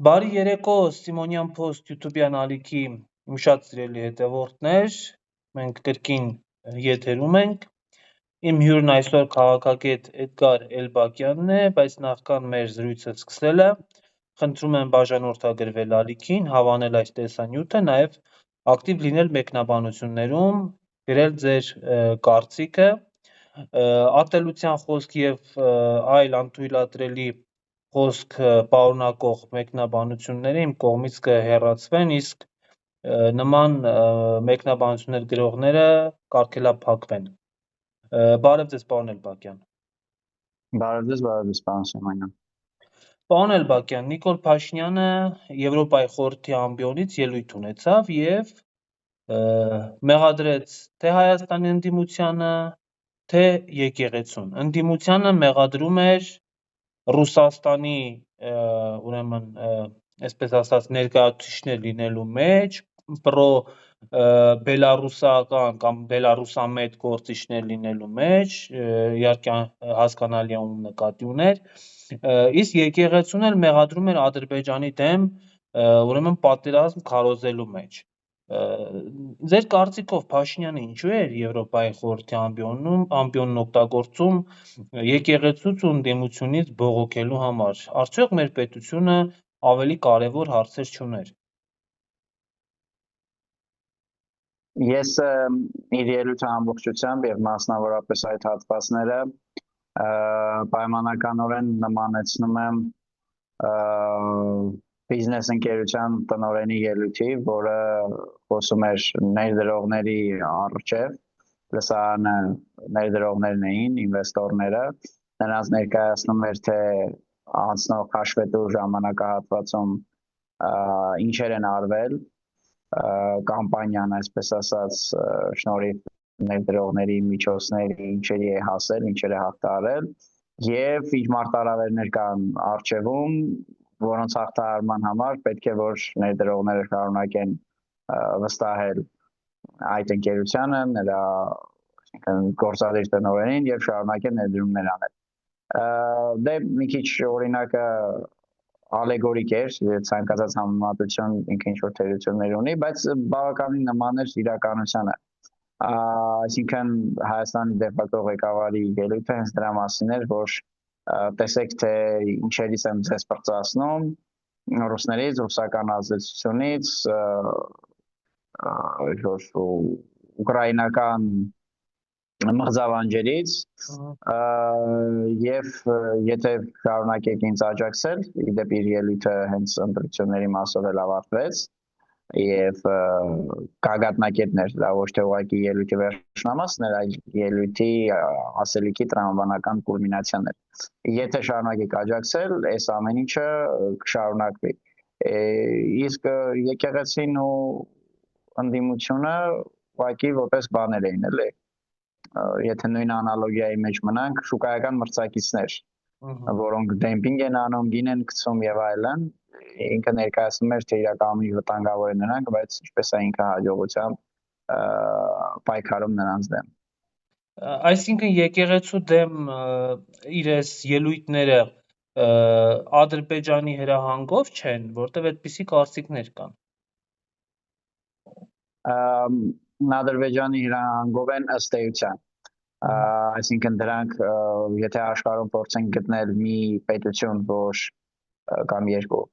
Բարի երեկո Սիմոնյան Post YouTube-յան ալիքի իմ շատ սիրելի հետևորդներ, մենք կրկին եթերում ենք, իմ հյուրն այսօր քաղաքագետ Էդգար Էլբակյանն է, բայց նախքան մեր զրույցը սկսելը, խնդրում եմ բաժանորդագրվել ալիքին, հավանել այս տեսանյութը, նաև ակտիվ լինել մեկնաբանություններում, գրել ձեր կարծիքը, ատելության խոսք և այլ անթույլատրելի խոսք պարունակող մեկնաբանությունները իմ կողմից կհեռացվեն, իսկ նման մեկնաբանություններ գրողները կարգելափակվեն։ Բարև ձեզ, պարոն Էլբակյան։ Բարև ձեզ, պարոն Սիմոնյան։ Պարոն Էլբակյան, Նիկոլ Փաշինյանը Եվրոպայի խորհրդի ամբիոնից ելույթ ունեցավ և մեղադրեց թե Հայաստանի ընդդիմությանը, թե եկեղեցուն։ Ընդդիմությանը մեղադրում էր Ռուսաստանի, ուրեմն, այսպես ասած, ներկայացուցիչներ լինելու մեջ, բելառուսական կամ բելառուսամետ գործիչներ լինելու մեջ, իհարկե հասկանալի է ում նկատի ուներ, իսկ եկեղեցուն էլ մեղադրում էր Ադրբեջանի դեմ, ուրեմն պատերազմ քարոզելու մեջ։ Ձեր կարծիքով Փաշինյանը ինչու էր Եվրոպայի խորհրդի ամբիոնն օգտագործում եկեղեցուց ու ընդդիմությունից բողոքելու համար, արդյոք մեր պետությունը ավելի կարևոր հարցեր չուներ։ Ես իր ելույթը ամբողջությամբ եւ մասնավորապես այդ հատվածները պայմանականորեն նմանեցնում եմ բիզնես ընկերության տնօրենի ելույթի, որը խոսում էր ներդրողների առջև, լսարանը ներդրողներն էին, ինվեստորները, նրանց ներկայացնում էր, թե անցնող հաշվետու ժամանակահատվածում ինչեր են արվել, կամպանիան, այսպես ասած, շնորհիվ ներդրողների միջոցների ինչերի է հասել, ինչեր է հաղթահարել, եւ իր մարտահրավերներ կան առջևում, որոնց հաղթահարման համար պետք է որ ներդրողները շարունակեն վստահել այդ ընկերությանը, նրա գործադիր տնօրենին եւ շարունակեն ներդրումներ անել։ Դե մի քիչ օրինակը ալեգորիկ էր, ցանկացած համեմատություն ինքը ինչ-որ թերություններ ունի, բայց բավականին նման էր իրականությանը։ Այսինքն Հայաստանի դեպակո ղեկավարի ելույթը հենց դրա մասին էր, որ տեսեք թե ինչերից եմ ձեզ պրծացնում, ռուսներից, ռուսական ազդեցությունից, ուկրաինական մղձավանջերից եւ եթե շարունակեք ինձ աջակցել, իդեպ իր ելույթը հենց ընտրությունների մասով էլ ավարտվեց եւ գագաթնակետներ, դա ոչ թե ուղղակի ելույթի վերջնամասն էր, այլ ելույթի ասելիքի տրամաբանական կուլմինացիան էր։ Եթե շարունակեք աջակցել, այս ամեն ինչը կշարունակվի։ Իսկ եկեղեցին ու ընդդիմությունը ուղղակի որպես բաներ էին, էլի։ Եթե նույն անալոգիայի մեջ մնանք, շուկայական մրցակիցներ, որոնք դեմպինգ են անում, գին են գցում եւ այլն, ինքը ներկայացնում էր թե իրականում վտանգավոր են նրանք, բայց ինչպես է ինքը հաջողությամբ պայքարում նրանց դեմ։ Այսինքն եկեղեցու դեմ իր ելույթները Ադրբեջանի հրահանգով չեն, որտեղ այդպիսի կարծիքներ կան։ Ադրբեջանի հրահանգով են ըստ էության։ Այսինքն դրանք եթե աշխարհում փորձեն գտնել մի պետություն, որ կամ երկու,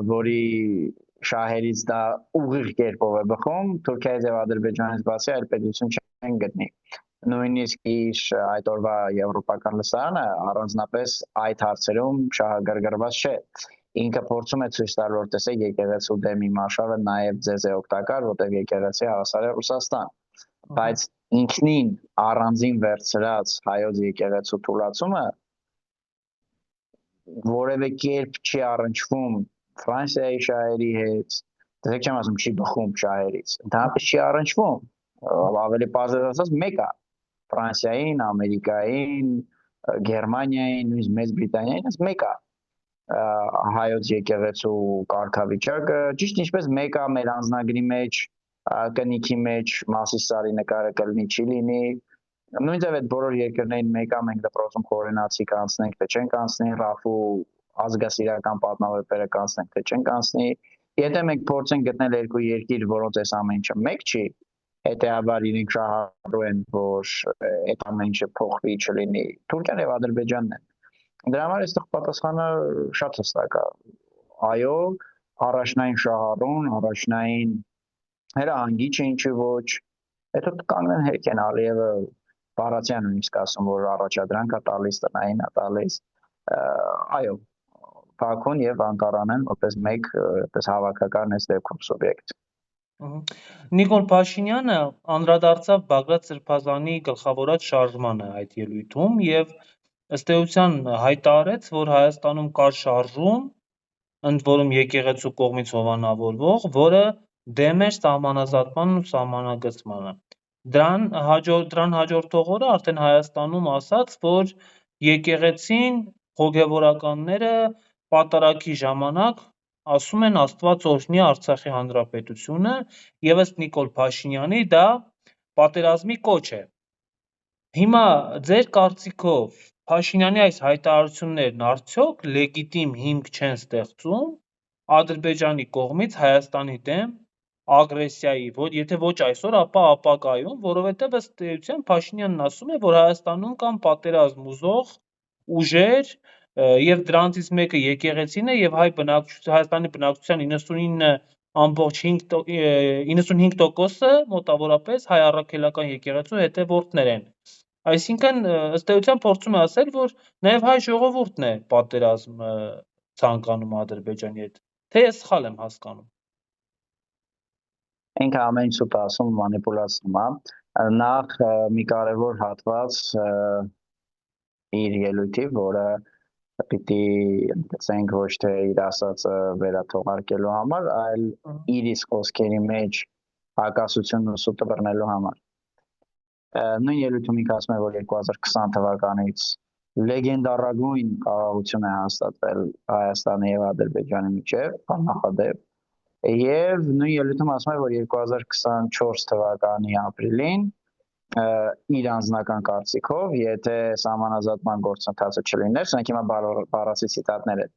որի շահերից դա ուղիղ կերպով է բխում, Թուրքիայից եւ Ադրբեջանից բացի այլ պետություն չեն գտնի։ Նույնիսկ իր այդ օրվա եվրոպական լսարանը առանձնապես այդ հարցերում շահագրգռված չէ։ Ինքը փորձում է ցույց տալ, որ տեսեք եկեղեցու դեմ իմաշավը նաև ձեզ է օգտակար, որտեղ եկեղեցի հավասար է Ռուսաստան։ Բայց ինքնին առանձին վերցրած հայոց եկեղեցու թուլացումը որևէ կերպ չի առնչվում Ֆրանսիայի շահերի հետ, դեռ չեմ ասում չի բխում շահերից, ընդհանրապես չի առնչվում, ավելի պարզապես ասած մեկ է Ֆրանսիային, Ամերիկային, Գերմանիային, նույնիսկ Մեծ Բրիտանիային, այս մեկ է հայոց եկեղեցու կարգավիճակը, ճիշտ ինչպես մեկ է մեր անձնագրի մեջ, կնիքի մեջ Մասիսարի նկարը կլինի, չի լինի, նույնիսկ այդ բոլոր երկրներին մեկ է մենք դպրոցում խորենացի կանցնենք, թե չենք անցնի, Ռաֆու ազգասիրական պատմավեպերը կանցնենք, թե չեն կանցնի։ Եթե մենք փորձենք գտնել երկու երկիր, որոնց այս ամեն ինչը մեկ չի, հետեւաբար իրենք շահառու են, որ այդ ամեն ինչը փոխվի չլինի, Թուրքիան եւ Ադրբեջանն են։ Դրա համար այստեղ պատասխանը շատ հստակ է։ Այո, առաջնային շահառուն, առաջնային հրահանգիչ է, ինչի ոչ, հետո կանգնեն հերքեն Ալիևը Բառացյանը նույնիսկ ասում, որ առաջադրանք է տալիս, տնային է տալիս, այո, Բաքուն եւ Անկարան են որպես մեկ, որպես հավաքական այս դեպքում սուբյեկտ։ Նիկոլ Փաշինյանը անդրադարձավ Բագրատ Սրբազանի գլխավորած շարժմանը այդ ելույթում եւ ըստ էության հայտարարեց, որ Հայաստանում կար շարժում, ընդ որում եկեղեցու կողմից հովանավորվող, որը դեմ էր սահմանազատմանն ու սահմանագծմանը։ Դրան հաջորդող օրը արդեն Հայաստանում ասաց, որ եկեղեցին հոգևորականները պատարագի ժամանակ ասում են Աստված օրհնի Արցախի հանրապետությունը եւ ըստ Նիկոլ Փաշինյանի դա պատերազմի կոչ է։ Հիմա ձեր կարծիքով Փաշինյանի այս հայտարարություններն արդյոք լեգիտիմ հիմք չեն ստեղծում Ադրբեջանի կողմից Հայաստանի դեմ ագրեսիայի, որ եթե ոչ այսօր, ապա ապագայում, որովհետև ըստ էության Փաշինյանն ասում է, որ Հայաստանում կան պատերազմ ուզող ուժեր եւ դրանցից մեկը եկեղեցին է եւ Հայաստանի բնակչության 95%-ը մոտավորապես հայ առաքելական եկեղեցու հետևորդներ են։ Այսինքն ըստ էության փորձում է ասել, որ նաեւ հայ ժողովուրդն է պատերազմ ցանկանում Ադրբեջանի հետ։ Թե ես սխալ եմ հասկանում։ Ինքը ամեն ինչ ասում մանիպուլացնում է։ Նախ մի կարևոր հատված իր ելույթի, որը պիտի ընդգծենք ոչ թե իր ասածը վերաթողարկելու համար, այլ իր իսկ խոսքերի մեջ հակասությունն ու սուտը բռնելու համար։ Նույն ելույթում ինքը ասում է, որ 2020 թվականից լեգենդարագույն խաղաղություն է հաստատվել Հայաստանի եւ Ադրբեջանի միջեւ, աննախադեպ, եւ նույն ելույթում ասում է, որ 2024 թվականի ապրիլին իր անձնական կարծիքով, եթե սահմանազատման գործընթացը չլիներ, սրանք հիմա բառացի ցիտատներ են,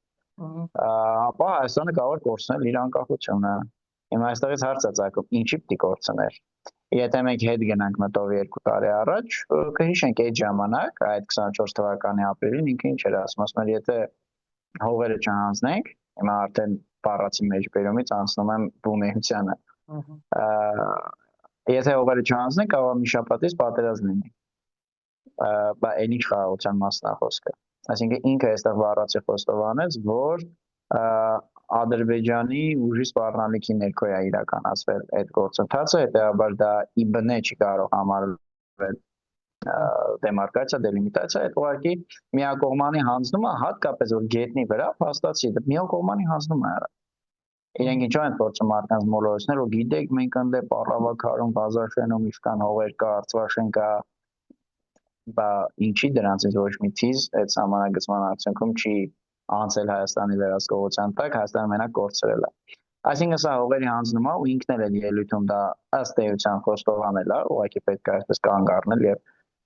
ապա Հայաստանը կարող է կորցնել իր անկախությունը։ Հիմա այստեղից հարց է ծագում, ինչի պիտի կորցներ։ Եթե մենք հետ գնանք մտով 2 տարի առաջ, կհիշենք այդ ժամանակ, այդ 24 թվականի ապրիլին ինքը ինչ էր ասում, ասում էր, եթե հողերը չհանձնենք, հիմա արդեն բառացի մեջբերումից անցնում եմ բումեհությանը։ Եթե հողերը չհանձնենք, կարող է մի շաբաթից պատերազմ լինի։ Բա այն ինչ խաղաղության մասն է խոսքը։ Այսինքն ինքը այստեղ բառացի խոստովանեց, որ Ադրբեջանի ուժի սպառնալիքի ներքո է իրականացվել այդ գործընթացը, հետեւաբար դա ի բնե չի կարող համարվել դեմարկացիա, դելիմիտացիա, այդ ուղղակի միակողմանի հանձնումը, հատկապես որ գետնի վրա փաստացի միակողմանի հանձնում է եղել։ Իրենք ինչու են փորձում մարդկանց մոլորեցնել, որ գիտեք, մենք ընդ Պառավաքարում, Ղազախենում իշքան հողեր կա, Արցախեն կա, բա ինչի դրանցից ոչ մի թիզ այդ սահմանագծման արդյունքում չի անցել Հայաստանի վերահսկողության տակ, Հայաստանը մենակ կորցրել է։ Այսինքն սա հողերի հանձնում է ու ինքն էլ ելույթում դա ըստ էության խոստովանել է, ուղղակի պետք է այսպես կանգ առնել եւ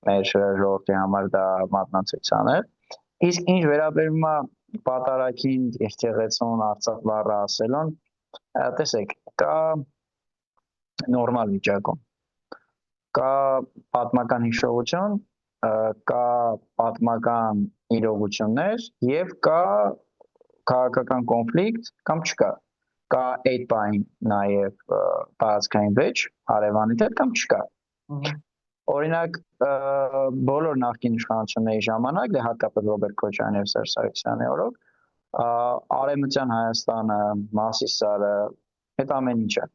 մեր ժողովրդի համար դա մատնացիության է։ Իսկ ինչ վերաբերում է պատարագին, եկեղեցուն, Արցախ բառը ասելուն, տեսեք, կա նորմալ վիճակում, կա պատմական հիշողություն, կա պատմական իրողություններ եւ կա քաղաքական կոնֆլիկտ կամ չկա։ Կա այդ բան նաեւ տարածքային վեճ հարևանի հետ կամ չկա։ Օրինակ բոլոր նախկին իշխանությունների ժամանակ, դե հատկապես Ռոբերտ Քոչարյանի եւ Սերժ Սարգսյանի օրոք, Արևմտյան Հայաստանը, Մասիսարը, այդ ամեն ինչը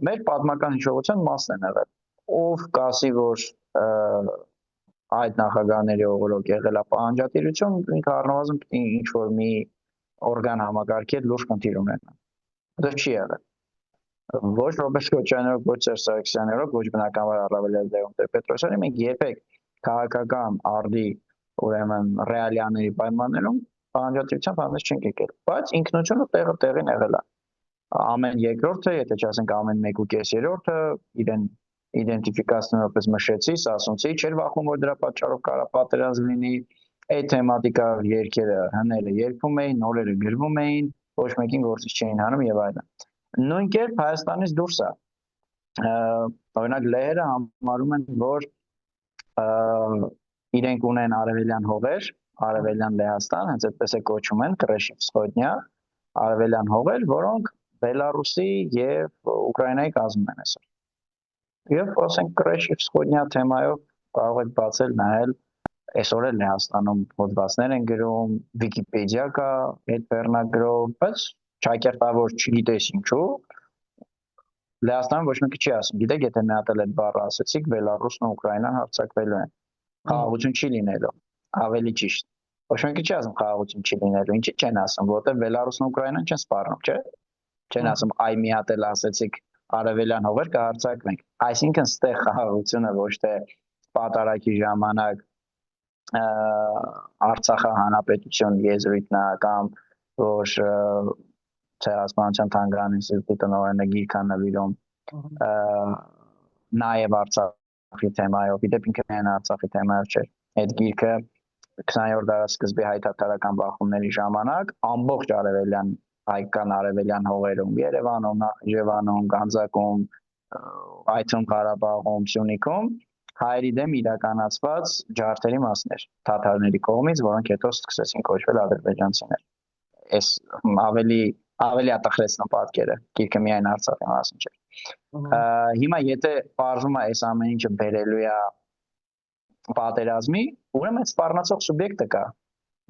մեր պատմական հիշողության մասն են եղել։ Ով կասի, որ այդ նախագահների օրոք եղել է պահանջատիրություն, ինքը առնվազն պետք է ինչ-որ մի օրգան համակարգի հետ լուրջ խնդիր ունենա։ Դա չի եղել։ Ոչ Ռոբերտ Քոչարյանի օրոք, ոչ Սերժ Սարգսյանի օրոք, ոչ բնականաբար առավել էլ Լևոն Տեր-Պետրոսյանի, մենք երբեք քաղաքական արդի, ուրեմն ռեալիաների պայմաններում պահանջատիրությամբ հանդես չենք եկել, բայց ինքնությունը տեղը տեղին եղել է։ Ամեն երկրորդը, եթե չասենք ամեն 1.5-րդը իրեն իդենտիֆիկացնելով պես մշեցի, ասացի, չէր վախում, որ դրա պատճառով կարա պատերազմ լինի, այդ թեմատիկա երգերը հները երգում էին, նորերը գրվում էին, ոչ մեկին գործիչ չէին հանում եւ այլն։ Նույն կերպ Հայաստանից դուրս է օրինակ լեհերը համարում են, որ իրենք ունեն արևելյան հողեր, արևելյան Լեհաստան, հենց այդպես է կոչում են Կրեշիվ Վսխոդնիա, արևելյան հողեր, որոնք Բելարուսի եւ Ուկրաինայի կազմում են այսօր։ Եվ ասենք Կրեշիվ Վսխոդնիա թեմայով կարող եք բացել նայել այսօր էլ Լեհաստանում հոդվածներ են գրում, Վիկիպեդիա կա այդ վերնագրով, բայց ճակերտավոր չգիտես ինչու Լեհաստանը ոչ մեկը չի ասում, գիտեք, եթե մի հատ էլ այդ բառը ասեցիք, Բելարուսն ու Ուկրաինան հարձակվելու են։ Խաղաղություն չի լինելու, ավելի ճիշտ։ Ոչ մեկը չի ասում խաղաղություն չի լինելու, ինչի չեն ասում, որովհետև Բելարուսն ու Ուկրաինան չեն սպառնում, չէ՞։ Չեն ասում, այ մի հատ էլ ասեցիք արևելյան հողեր կհարձակվենք։ Այսինքն ստեղ խաղաղությունը ոչ թե պատարագի ժամանակ Արցախի հանրապետություն եզրույթն է կամ որ ցեղասպանության թանգարանի ինստիտուտի տնօրենը գիրք է նվիրում նաև Արցախի թեմայով, իդեպ ինքը միայն Արցախի թեմայով չէ։ Այդ գիրքը 20-րդ դարաշրջանի հայտարարական բախումների ժամանակ ամբողջ արևելյան հայկական արևելյան հողերում, Երևանում, Նախիջևանում, Գանձակում, Այցում Ղարաբաղում, Սյունիքում հայերի դեմ իրականացված ջարդերի մասներ թաթարների կողմից, որոնք հետո սկսեցին կոչվել ադրբեջանցիներ։ Այս ավելի ատխրեցնում պատկերը, գիրքը միայն Արցախի մասին չէ։ Հիմա եթե բարձում է այս ամեն ինչը բերելու է պատերազմի, ուրեմն այդ սպառնացող սուբյեկտը կա,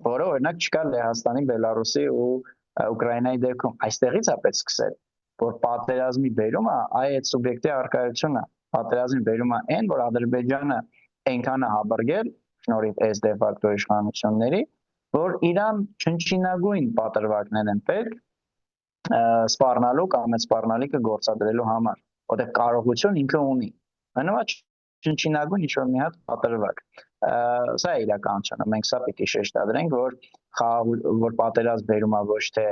որը օրինակ չկա Լեհաստանի, Բելարուսի ու Ուկրաինայի դեպքում։ Այստեղից է պետք սկսել, որ պատերազմի բերումը այդ սուբյեկտի առկայությունն է, պատերազմի բերումը այն, որ Ադրբեջանը այնքան է հաբռգել շնորհիվ այս դե ֆակտո իշխանությունների, որ իրան չնչինագույն պատրվակներ են պետք սպառնալու կամ այդ սպառնալիքը գործադրելու համար, որտեղ կարողություն ինքը ունի։ Հնարավոր չնչինագույն ինչ-որ մի հատ պատրվակ։ Սա է իրականությունը։ Մենք սա պիտի շեշտադրենք, որ պատերազմ բերումը ոչ թե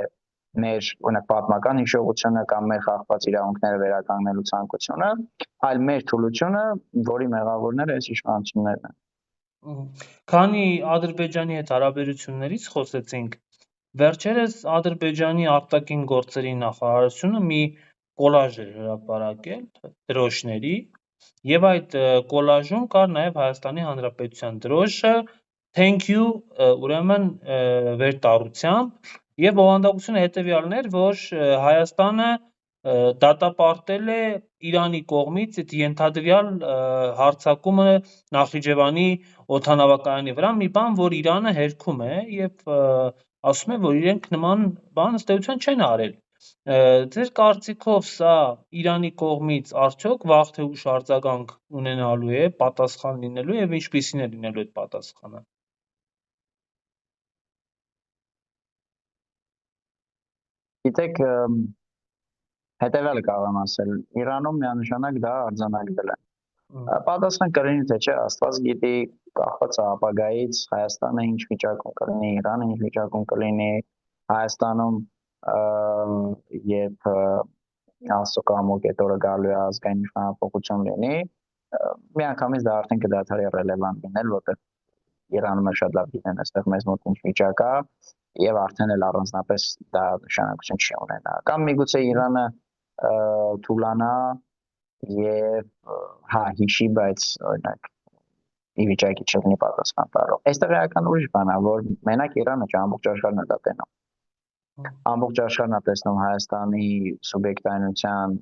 մեր օրինակ պատմական հիշողությունը կամ մեր խախտված իրավունքները վերականգնելու ցանկությունը, այլ մեր թուլությունը, որի մեղավորները այս իշխանություններն են։ Քանի Ադրբեջանի հետ հարաբերություններից խոսեցինք, վերջերս Ադրբեջանի արտաքին գործերի նախարարությունը մի կոլաժ էր հրապարակել դրոշների, եւ այդ կոլաժում կար նաեւ Հայաստանի Հանրապետության դրոշը Thank you, ուրեմն վերտառությամբ եւ բովանդակությունը հետեւյալն էր, որ Հայաստանը դատապարտել է Իրանի կողմից այդ ենթադրյալ հարձակումը Նախիջևանի օդանավակայանի վրա, մի բան, որ Իրանը հերքում է եւ ասում է, որ իրենք նման բան ըստ էության չեն արել։ Ձեր կարծիքով սա Իրանի կողմից արդյոք վաղ թե ուշ արձագանք ունենալու է, պատասխան լինելու եւ ինչպիսին է լինելու այդ պատասխանը։ Գիտեք, հետևյալը կարող եմ ասել, Իրանում միանշանակ դա արձանագրել է։ Պատասխան կլինի թե չէ, Աստված գիտի, կախված է ապագայից, Հայաստանը ինչ վիճակում կլինի, Իրանը ինչ վիճակում կլինի, Հայաստանում երբ Աստծո կամոք այդ օրը գալու է ազգային իշխանափոխություն լինի, միանգամից դա արդեն կդադարի ռելևանտ լինել, որտեղ Իրանում է շատ լավ գիտեն, այստեղ մեզ մոտ ինչ վիճակ է եւ արդեն էլ առանձնապես դա նշանակություն չի ունենա։ Կամ միգուցե Իրանը թուլանա եւ հիշի, բայց օրինակ ի վիճակի չլինի պատասխան տալու։ Այստեղ էական ուրիշ բան է, որ մենակ Իրանը չէ, ամբողջ աշխարհն է դա տենում։ Ամբողջ աշխարհն է տեսնում Հայաստանի սուբյեկտայնության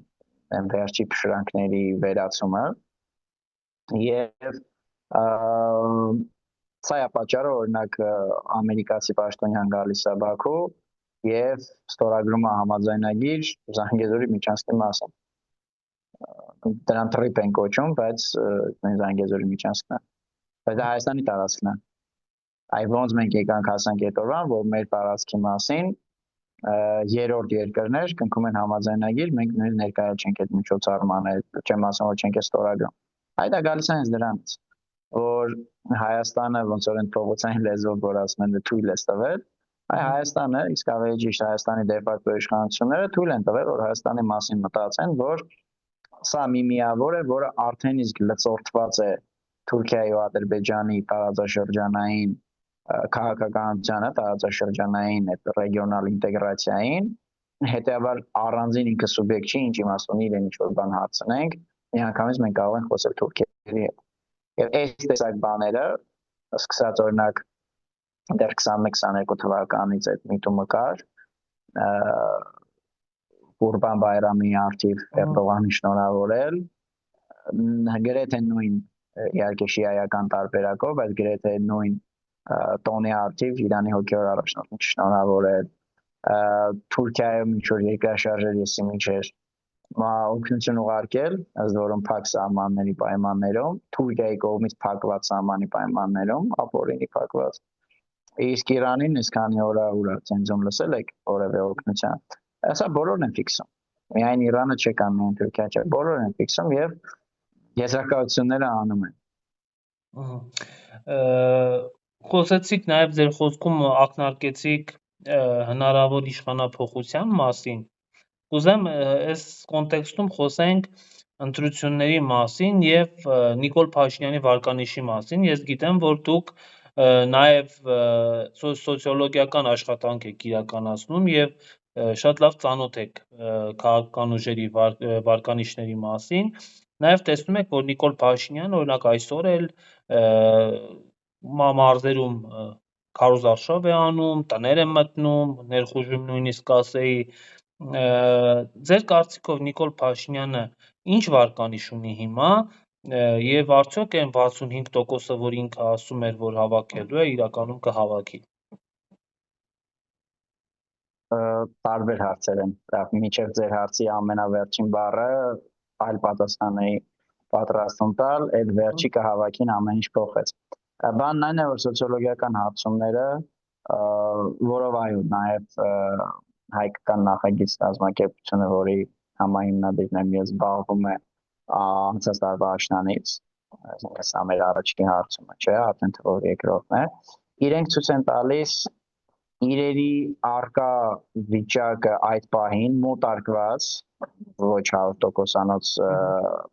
վերջի փշրանքների վերացումը եւ սա է պատճառը, օրինակ ամերիկացի պաշտոնյան գալիս է Բաքու եւ ստորագրում է համաձայնագիր Զանգեզուրի միջանցքի մասին։ Դրան տրիպ են կոչում, բայց Զանգեզուրի միջանցքն է։ Բայց դա Հայաստանի տարածքն է։ Այ ոնց մենք եկանք հասանք այդ օրվան, որ մեր տարածքի մասին երրորդ երկրներ կնքում են համաձայնագիր, մենք նույնիսկ ներկայ չենք այդ միջոցառմանը, չեմ ասում, որ չենք ստորագրում։ Այդ է գալիս հենց դրանից, որ Հայաստանը ոնց որ այն փողոցային լեզվով որ ասում են թույլ է տվել, այ Հայաստանը, իսկ ավելի ճիշտ Հայաստանի դե ֆակտո իշխանությունները թույլ են տվել, որ Հայաստանի մասին մտածեն, որ սա մի միավոր է, որը արդեն իսկ լծորտված է Թուրքիայի ու Ադրբեջանի տարածաշրջանային քաղաքականությանը, տարածաշրջանային այդ ռեգիոնալ ինտեգրացիային, հետեւաբար առանձին ինքը սուբյեկտ չի, ինչ իմաստ ունի իրեն ինչ-որ բան հարցնենք, միանգամից մենք կարող ենք խոսել թուրքերի հետ։ Եվ այս տեսակ բաները, սկսած օրինակ դեռ 21-22 թվականից այդ միտումը կար, Qurban Bayramի արդիվ Էրդողանի շնորհավորել, գրեթե նույն իհարկե շիայական տարբերակով, բայց գրեթե նույն տոնի արդիվ Իրանի հոգևոր առաջնորդին շնորհավորել, Թուրքիայում ինչ-որ երկրաշարժեր եսի միջեր օգնություն ուղարկել, ըստ որում փակ սահմանների պայմաններում, Թուրքիայի կողմից փակված սահմանի պայմաններում, ապօրինի փակված։ Իսկ Իրանին այսքանի օր ցենզում լսել եք որևէ օգնության։ Սա բոլորն են ֆիքսում։ Միայն Իրանը չէ կամ միայն Թուրքիան չէ, բոլորն են ֆիքսում եւ եզրակացությունները անում են։ Խոսեցիք նաև ձեր խոսքում ակնարկեցիք հնարավոր իշխանափոխության մասին։ Ուզեմ այս կոնտեքստում խոսենք ընտրությունների մասին եւ Նիկոլ Փաշինյանի վարկանիշի մասին։ Ես գիտեմ, որ դուք նաև սոցիոլոգիական աշխատանք եք իրականացնում եւ շատ լավ ծանոթ եք քաղաքական ուժերի վարկանիշների մասին։ Նաև տեսնում եք, որ Նիկոլ Փաշինյանը օրինակ այսօր էլ մարզերում քարոզարշավ է անում, տներ է մտնում, ներխուժում նույնիսկ ասեի։ Ձեր կարծիքով Նիկոլ Փաշինյանը ինչ վարկանիշ ունի հիմա եւ արդյոք այն 65%-ը, որ ինքը ասում էր, որ հավաքելու է, իրականում կհավաքի։ Տարբեր հարցեր են։ Մինչև ձեր հարցի ամենավերջին բառը այլ պատասխան էի պատրաստում տալ, այդ վերջի կհավաքին ամեն ինչ փոխեց։ Բանն այն է, որ սոցիոլոգիական հարցումները, որով այո, նաև հայկական նախագիծ կազմակերպությունը, որի համահիմնադիրն եմ ես, զբաղվում է անցած տարվա աշնանից, այսինքն սա մեր առաջին հարցումը չէ, արդեն թվով երկրորդն է, իրենք ցույց են տալիս իրերի արկա վիճակը այդ պահին մոտարկված ոչ 100%-անոց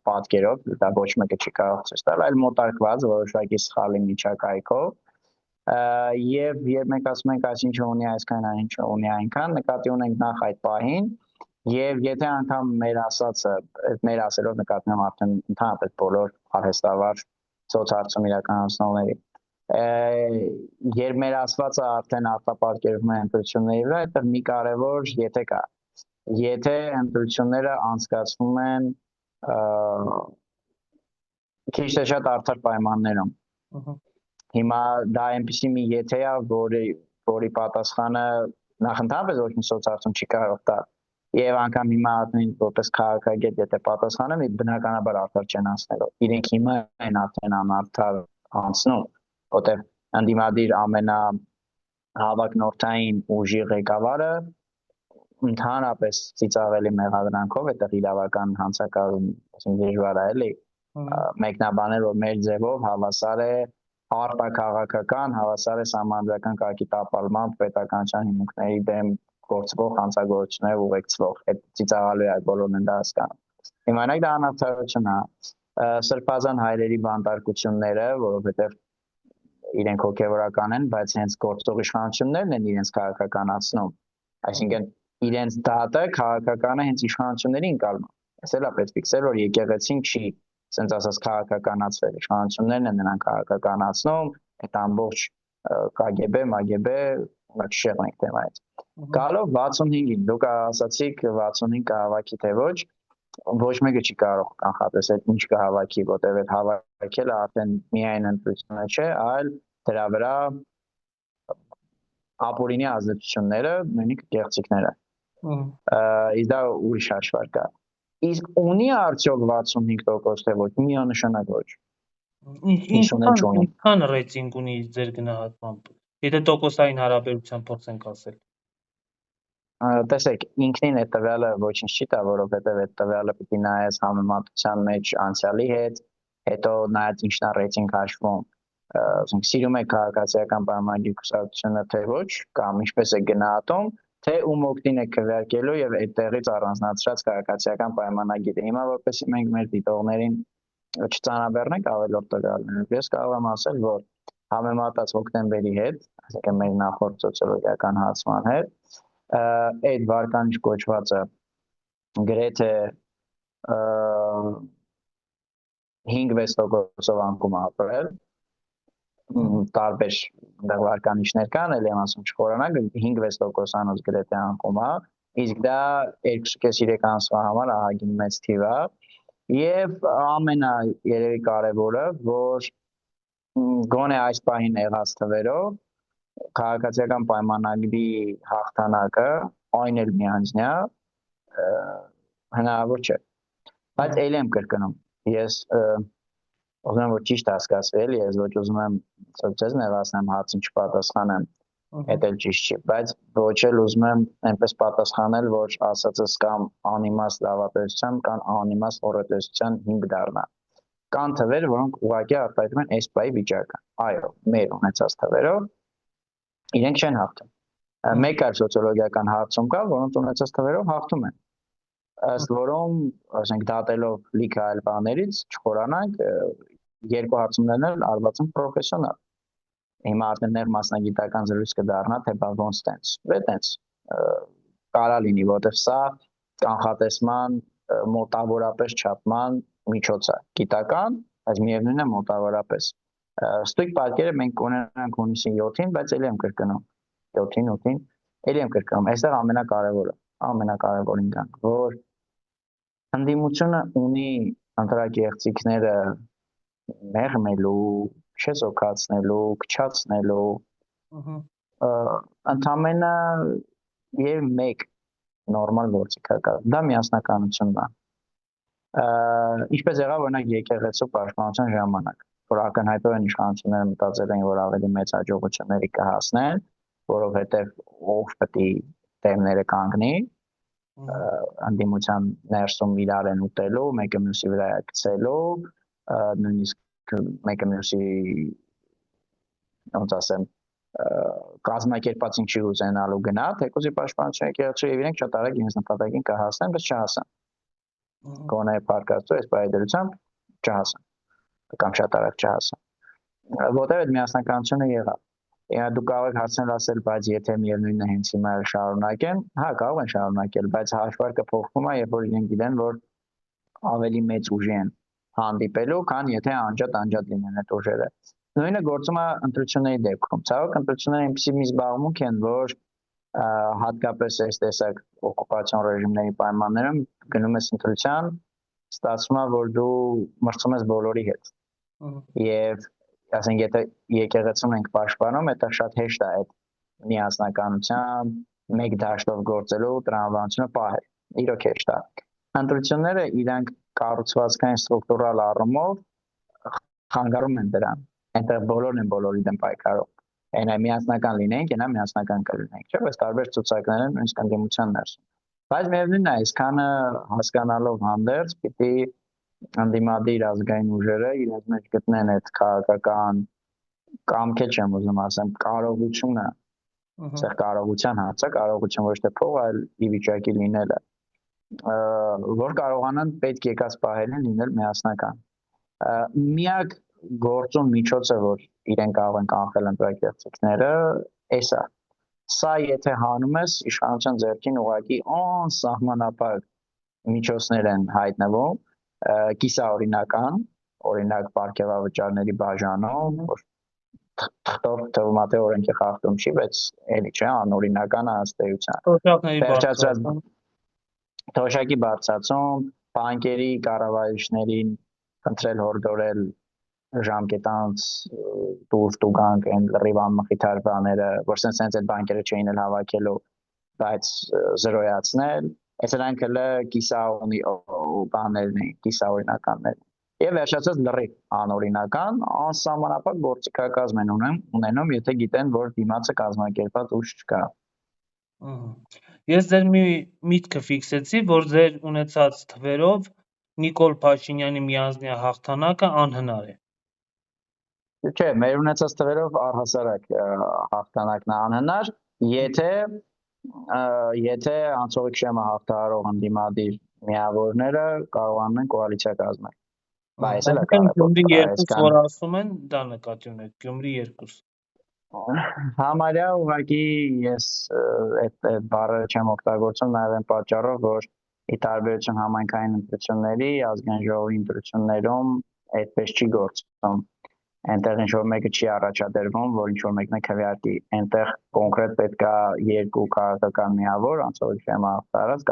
պատկերով, դա ոչ մեկը չի կարող ցույց տալ, այլ մոտարկված որոշակի սխալի միջակայքով, եւ երբ մենք ասում ենք այսինչ ունի այսքան, այնինչ ունի այնքան, նկատի ունենք նախ այդ պահին, եւ եթե անգամ մեր ասածը, այդ մեր ասելով նկատի ունեմ արդեն ընդհանրապես բոլոր արհեստավար սոցհարցում իրականացնողների, երբ մեր ասվածը արդեն արտապատկերվում է ընտրությունների վրա, այդտեղ մի կարևոր եթե կա, եթե ընտրությունները անցկացվում են քիչ թե շատ արդար պայմաններում։ Հիմա դա այնպեսի մի եթե է, որի պատասխանը նախընդհանրապես ոչ մի սոցհարցում չի կարող տալ։ Եվ անգամ հիմա արդեն որպես քաղաքագետ եթե պատասխանեմ, բնականաբար արդար չեն անցնելով։ Իրենք հիմա են արդեն անարդար անցնում, որտեղ ընդդիմադիր ամենահավակնորդային ուժի ղեկավարը ընդհանրապես ծիծաղելի մեղադրանքով այդտեղ իրավական հանցակարգում դժվար է էլի մեկնաբանել, որ մեր ձևով հավասար է արտաքաղաքական, հավասար է սահմանադրական կարգի տապալմամբ պետականության հիմունքների դեմ գործվող հանցագործություններ ուղեկցվող։ Այդ ծիծաղալու է, բոլորն են դա հասկանում։ Իմանաք դա անարդարություն է, սրբազան հայրերի բանտարկությունները, որովհետև իրենք հոգևորական են, բայց հենց գործող իշխանություններն են իրենց քաղաքականացնում։ Այսինքն իրենց դատը քաղաքականը հենց իշխանությունների ընկալում։ Այս էլ է պետք ֆիքսել, որ եկեղեցին չի, ասենց ասած քաղաքականացվել, իշխանություններն են նրան քաղաքականացնում, այդ ամբողջ KGB, MGB, չշեղնենք թեմայից։ Գալով 65-ին, դուք ասացիք 65 կհավաքի թե ոչ մեկը չի կարող կանխատեսել ինչ կհավաքի, որտեղ այդ հավաքելը արդեն միայն ընտրությունը չէ, այլ դրա վրա ապօրինի ազդեցությունները, նույնիսկ գեղեցիկները։ Իսկ դա ուրիշ հաշվարկ է։ Իսկ ունի արդյոք 65% թե ոչ, միանշանակ ոչ։ Ինչքան ռեյտինգ ունի ձեր գնահատմամբ, եթե տոկոսային հարաբերության փորձենք ասել։ Տեսեք, ինքնին այդ տվյալը ոչինչ չի տա, որովհետև այդ տվյալը պիտի նայես համեմատության մեջ անցյալի հետ, հետո նայած ինչն է ռեյտինգ հաշվում, ասենք սիրում եք քաղաքացիական պայմանագիր կուսակցությունը թե ոչ, կամ ինչպես է գնահատում, թե ում օգտին է քվեարկելու եւ այդտեղից առանձնացրած քաղաքացիական պայմանագիրը։ Հիմա որպեսզի մենք մեր դիտողներին չծանրաբեռնենք ավելորդ տվյալներով, ես կարող եմ ասել, որ համեմատած հոկտեմբերի հետ, այսինքն մեր նախորդ սոցիոլոգիական հարցման հետ, այդ վարկանիշ կոչվածը գրեթե 5-6%-ով անկում ապրել, տարբեր վարկանիշներ կան, էլ եմ ասում չխորանանք, 5-6%-անոց գրեթե անկում է, իսկ դա 2.5-3 ամսվա համար ահագին մեծ թիվ է, եւ երևի կարևորը, որ գոնե այս պահին եղած թվերով քաղաքացիական պայմանագրի հաղթանակը այն էլ միանձնյա հնարավոր չէ, բայց էլ եմ կրկնում, ես ուզում եմ որ ճիշտ հասկացվի, էլի ես ոչ ուզում եմ ցույց նեղացնեմ հարցին չպատասխանեմ, այդ էլ ճիշտ չի, բայց ոչ էլ ուզում եմ այնպես պատասխանել, որ ասածս կամ անիմաստ լավատեսության կամ անիմաստ խորհրդատեսության հիմք դառնա։ Կան թվեր, որոնք ուղղակի արտահայտում են այս պահի վիճակը։ Այո, մեր ունեցած թվերով իրենք չեն հաղթում։ Մեկ այլ սոցիոլոգիական հարցում կա, որոնց ունեցած թվերով հաղթում են։ Ըստ որում, ասենք դատելով լիքը այլ բաներից, չխորանանք, երկու հարցումներն էլ արված են պրոֆեսիոնալ։ Հիմա արդեն ներ մասնագիտական զրույց կդառնա, թե բա ոնց տենց։ Տենց կարա լինի, որտեղ սա կանխատեսման մոտավորապես չափման միջոց է, գիտական, բայց միևնույնն է մոտավորապես։ Ստույգ պատկերը մենք կունենանք հունիսի 7-ին, բայց ելի եմ կրկնում 7-ին, ելի եմ կրկնում, այստեղ ամենակարևորին գանք, որ ընդդիմությունը ունի ընտրակեղծիքները մեղմելու, չեզոքացնելու, քչացնելու, ընդամենը եւ մեկ նորմալ գործիք կա, դա միասնականությունն է։ Ինչպես եղավ օրինակ եկեղեցու պաշտպանության ժամանակ, որ ակնհայտորեն իշխանությունները մտածել են, որ ավելի մեծ հաջողությունների կհասնեն, որովհետև ով պետք է տերները կանգնի, ընդդիմության ներսում իրար են ուտելու, մեկը մյուսի վրա է գցելու, նույնիսկ մեկը մյուսի, ոնց ասեմ, կազմակերպածին չի ուզենալու գնա, թեկուզի պաշտպանության եկեղեցու եւ իրենք շատ արագ իրենց նպատակին կհասնեն, բայց չհասան։ Գոնե պարկածու այս բայդրությամբ չհասան, կամ շատ արագ չհասան։ Որտեղ այդ միասնականությունը եղավ։ Դու կարող եք հարցնել ասել, բայց եթե միևնույնն է հենց հիմա շարունակեն, հա, կարող են շարունակել, բայց հաշվարկը փոխվում է, երբ որ իրենք գիտեն, որ ավելի մեծ ուժի են հանդիպելու, քան եթե անջատ լինեն այդ ուժերը։ Նույնը գործում է ընտրությունների դեպքում։ Ցավոք ընտրությունները այնպիսի մի զբաղմունք են, որ հատկապես այս տեսակ օկուպացիոն ռեժիմների պայմաններում գնում ես ընտրության, ստացվում է, որ դու մրցում ես բոլորի հետ։ Եվ ասենք եթե եկեղեցում ենք պաշտպանում, դա շատ հեշտ է այդ միասնականության մեկ դաշտով գործելու տրամաբանությունը պահել։ Իրոք հեշտ է։ Ընտրությունները իրանք կառուցվածքային ստրուկտուրալ առումով խանգարում են դրան։ Այնտեղ բոլորն են բոլորի դեմ պայքարում։ Այնա միասնական լինենք, այնա միասնական կլինենք, չէ՞, բայց տարբեր ցուցակներ են նույնիսկ ընդդիմության ներսում։ Բայց միևնույնն է, այսքանը հասկանալով հանդերձ պիտի ընդդիմադիր ազգային ուժերը իրենց մեջ գտնեն այդ քաղաքական կամքը չեմ ուզում ասեմ, կարողությունը, սա կարողության հարց է, կարողություն ոչ թե փող, այլ ի վիճակի լինելը, որ կարողանան պետք եկած պահելին լինել միասնական։ Միակ գործուն միջոցը, որ իրեն կարող են կանխել ընտրակեղծիքները, էսա։ Սա եթե հանում ես, իշխանության ձեռքին ուղղակի անսահմանափակ միջոցներ են հայտնվում, կիսաօրինական, օրինակ պարգևավճարների բաժանում, որ թվում է թե օրենքի խախտում չի, բայց էլի չէ, անօրինական ըստ էության։ Թոշակի բարձրացում, բանկերի կառավարիչներին խնդրել հորդորել ժամկետանց տուգանք են լրիվ անմխիթար բաները, որ sense այդ բանկերը չէին էլ հավաքելու, բայց զրոյացնել, այսրանք էլ կիսաօրինի բաներն են, կիսաօրինականներ։ Եվ վերջացած լրիվ անօրինական, անսահմանափակ գործիքակազմ են ունենում, եթե գիտեն, որ դիմացը կազմակերպած ուժ չկա։ Ես ձեր մի միտքը ֆիքսեցի, որ ձեր ունեցած թվերով Նիկոլ Փաշինյանի միանձնյա հաղթանակը անհնար է։ Չէ, մեր ունեցած թվերով առհասարակ հաղթանակն է անհնար, եթե անցողիկ շեմը հաղթահարող ընդդիմադիր միավորները կարողանում են կոալիցիա կազմել։ Բայց էլ է Այսինքն Գյումրի կարևոր, 2, որ ասում են, դա նկատի ունեք, Գյումրի 2։ Համարյա ուղղակի ես այդ բառը չեմ օգտագործում նաև այն պատճառով, որ ի տարբերություն համայնքային ընտրությունների, ազգային ժողովի ընտրություններում այդպես չի գործում։ Այնտեղ ինչ որ մեկը չի առաջադրվում, որ ինչ որ մեկն է քվեարկի, այնտեղ կոնկրետ պետքա երկու քաղաքական միավոր, անցողջեմ ախտարած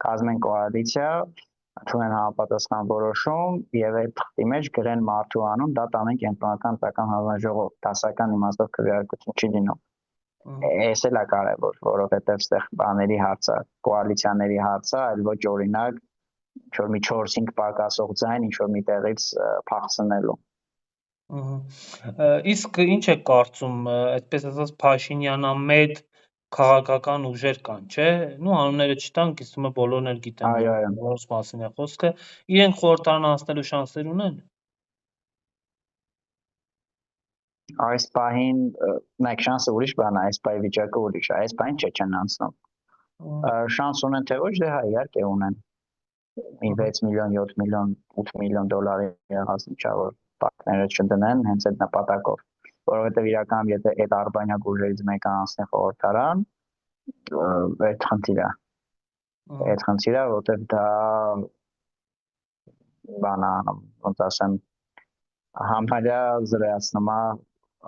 կազմեն կոալիցիա, ընդունեն համապատասխան որոշում եւ այդ թղթի մեջ գրեն մարդու անուն, դա տանեն կենտրոնական պետական հանձնաժողով, դասական իմաստով քվեարկություն չի լինում։ Էս էլ է կարևոր, որովհետեւ այդտեղ բաների հարցը, կոալիցիաների հարցը, այլ ոչ օրինակ ինչ որ մի 4-5 պակասող ձայն ինչ որ մի տեղից փախցնելու։ Իսկ ինչ է կարծում, այդպես ասած Փաշինյանամետ քաղաքական ուժեր կան, չէ՞։ Նու անունները չտանք, իսկ հիմա բոլորն էլ գիտեն, որոնց մասին է խոսքը։ Իրենք խորհրդարան անցնելու շանսեր ունեն։ Այս պահին մեկ շանսը ուրիշ բան է, այս պահի վիճակը ուրիշ է, այս պահին չեն անցնում։ Շանս ունեն թե ոչ, դե հա իհարկե ունեն։ 6 միլիոն, 7 միլիոն, 8 միլիոն դոլարի եղած միջավոր պարտները չդնեն հենց այդ նպատակով, որովհետև իրականում եթե այդ արբանյակ ուժերից մեկը անցնի խորհրդարան, այդ խնդիրը, որովհետև դա բանա, ոնց ասեմ, համարյա զրոյացնում է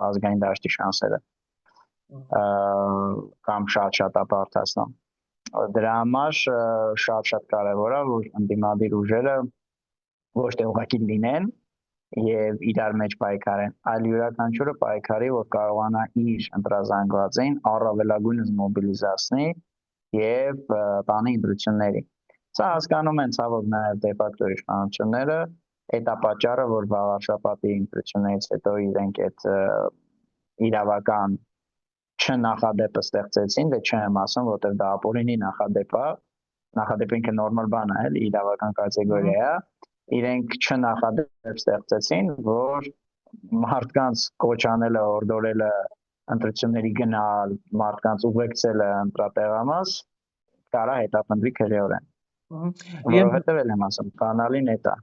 ազգային դաշտի շանսերը կամ շատ ապարդացնում։ Դրա համար շատ կարևոր է, որ ընդդիմադիր ուժերը ոչ թե ուղղակի լինեն եւ իրար մեջ պայքարեն, այլ յուրաքանչյուրը պայքարի, որ կարողանա իր ընտրազանգվածին առավելագույնս մոբիլիզացնի եւ տանի ընտրությունների։ Սա հասկանում են ցավոք նաեւ դեպակտոր իշխանությունները, այդ է պատճառը, որ վաղաշաբաթի ընտրություններից հետո իրենք այդ իրավական չնախադեպը ստեղծեցին, դե չեմ ասում, որտեղ դա ապօրինի նախադեպ է, նախադեպը ինքը նորմալ բան է, էլի իրավական կատեգորիա է, իրենք չնախադեպ ստեղծեցին, որ մարդկանց կոչ անելը, հորդորելը ընտրությունների գնալ, մարդկանց ուղեկցելը ընտրատեղամաս կարա հետապնդվի քրեորեն։ Որովհետև էլ եմ ասում, բանալին էդ է։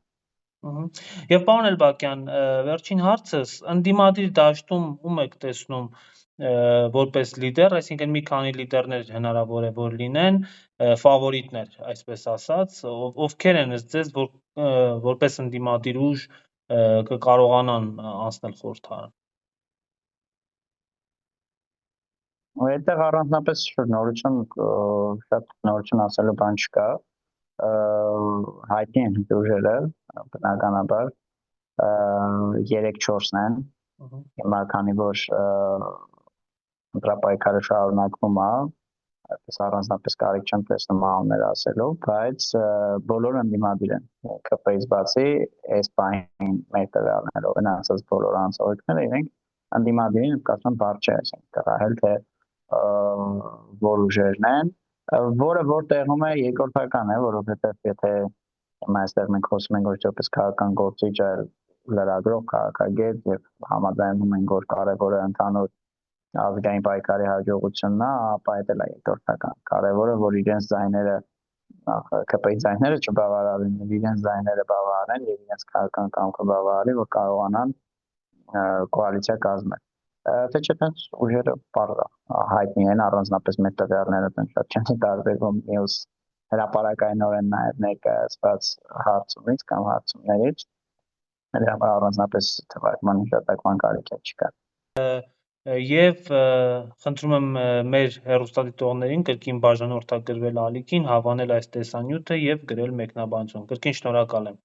Եվ պարոն Էլբակյան, վերջին հարցս, ընդդիմադիր դաշտում ում եք տեսնում որպես լիդեր, այսինքն մի քանի լիդերներ հնարավոր է որ լինեն, ֆավորիտներ, այսպես ասած, ովքեր են ձեզ որպես ընդդիմադիր ուժ կկարողանան անցնել խորհրդարան։ Այդտեղ առանձնապես շատ նորություն ասելու բան չկա, հայտնի են ուժերը, բնականաբար 3-4-ն են, հիմա քանի որ ընտրապայքարը շարունակվում է, այդպես առանձնապես կարիք չեմ տեսնում անուններ ասելու, բայց բոլորը ընդդիմադիր են, ԿՊ-ից բացի, այս պահին մեր տվյալներով են ասած բոլոր անձողիկները, իրենք ընդդիմադիր են, կարծում բարձ չէ, այսինքն կռահել թե որ ուժերն են, որը որ տեղում է երկրորդական է, որովհետև եթե հիմա այստեղ մենք խոսում ենք ոչ թե քաղաքական գործիչ, այլ լրագրող, քաղաքագետ եւ համաձայնում ենք, որ կարևորը ընդհանուր ազգային պայքարի հաջողությունն է, ապա դա էլ է երկրորդական։ Կարևորը որ իրենց ձայները ԿՊ-ի ձայները չբավարարեն, իրենց ձայները բավարարեն եւ իրենց քաղաքական կամքը բավարարի, որ կարողանան կոալիցիա կազմել։ Թե չէ տենց ուժերը բարձր հայտնի են, առանձնապես մեր տվյալները տենց շատ չեն տարբերվում մյուս հրապարակայնորեն նաև ներկայացված հարցումից կամ հարցումներից, դրա համար առանձնապես թվարկման հիշատակման կարիք չկա։ Եվ խնդրում եմ մեր հեռուստադիտողներին կրկին բաժանորդագրվել ալիքին, հավանել այս տեսանյութը եւ գրել մեկնաբանություն։ Կրկին շնորհակալ եմ։